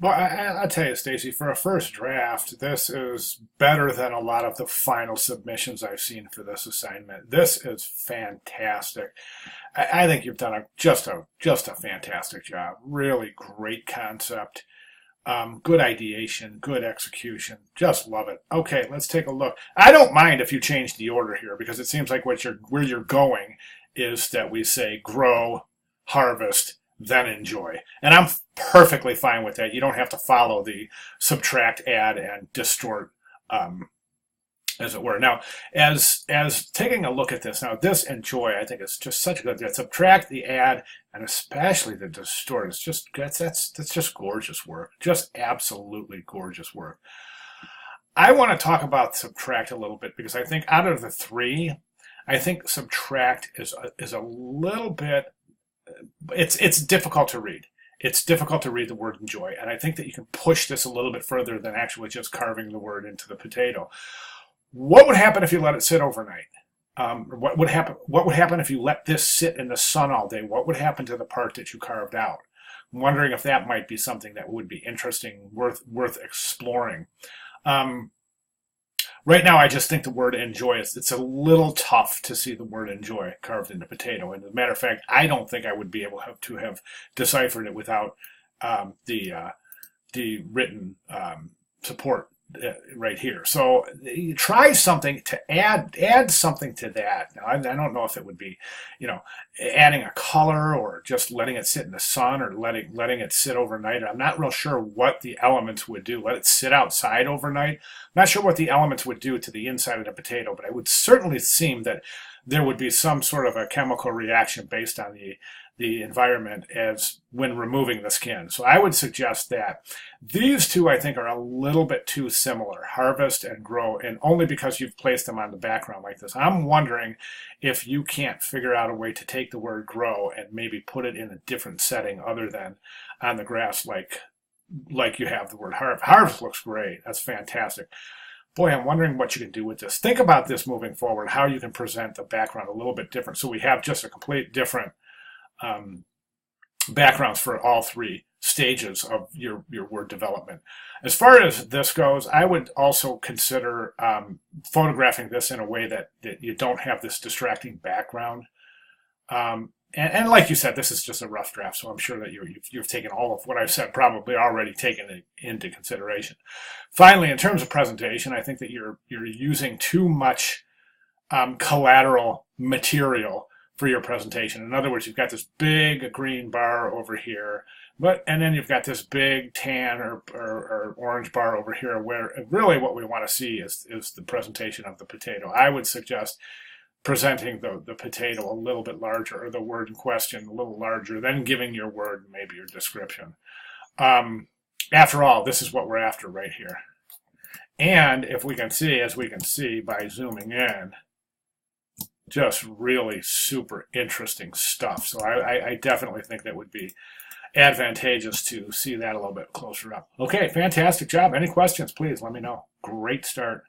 Well, I'll tell you, Stacy, for a first draft, this is better than a lot of the final submissions I've seen for this assignment. This is fantastic. I think you've done just a fantastic job. Really great concept. Good ideation, good execution. Just love it. Okay, let's take a look. I don't mind if you change the order here because it seems like where you're going is that we say grow, harvest, then enjoy. And I'm perfectly fine with that. You don't have to follow the subtract, add, and distort, um, as it were. Now, as taking a look at this now, this enjoy I think is just such a good. The subtract, the add, and especially the distort. It's just that's just gorgeous work. Just absolutely gorgeous work. I want to talk about subtract a little bit because I think out of the three, I think subtract is a little bit it's difficult to read. It's difficult to read the word enjoy, and I think that you can push this a little bit further than actually just carving the word into the potato. What would happen if you let it sit overnight? What would happen? What would happen if you let this sit in the sun all day? What would happen to the part that you carved out? I'm wondering if that might be something that would be interesting, worth exploring. Um, Right now, I just think the word enjoy it's a little tough to see the word enjoy carved into potato. And as a matter of fact, I don't think I would be able to have deciphered it without the written support right here. So you try something to add something to that. Now, I don't know if it would be, adding a color or just letting it sit in the sun or letting it sit overnight. I'm not real sure what the elements would do. Let it sit outside overnight. I'm not sure what the elements would do to the inside of the potato, but it would certainly seem that there would be some sort of a chemical reaction based on the environment as when removing the skin. So I would suggest that these two I think are a little bit too similar, harvest and grow, and only because you've placed them on the background like this. I'm wondering if you can't figure out a way to take the word grow and maybe put it in a different setting other than on the grass like you have the word harvest. Harvest looks great. That's fantastic. Boy, I'm wondering what you can do with this. Think about this moving forward, how you can present the background a little bit different so we have just a complete different um, backgrounds for all three stages of your word development. As far as this goes, I would also consider photographing this in a way that you don't have this distracting background. And like you said, this is just a rough draft, so I'm sure that you've taken all of what I've said, probably already taken it into consideration. Finally, in terms of presentation, I think that you're using too much collateral material for your presentation. In other words, you've got this big green bar over here, and then you've got this big tan or orange bar over here, where really what we want to see is the presentation of the potato. I would suggest presenting the potato a little bit larger, or the word in question a little larger, then giving your word and maybe your description. After all, this is what we're after right here. And if we can see, as we can see by zooming in, just really super interesting stuff. So I definitely think that would be advantageous to see that a little bit closer up. Okay, fantastic job. Any questions, please let me know. Great start.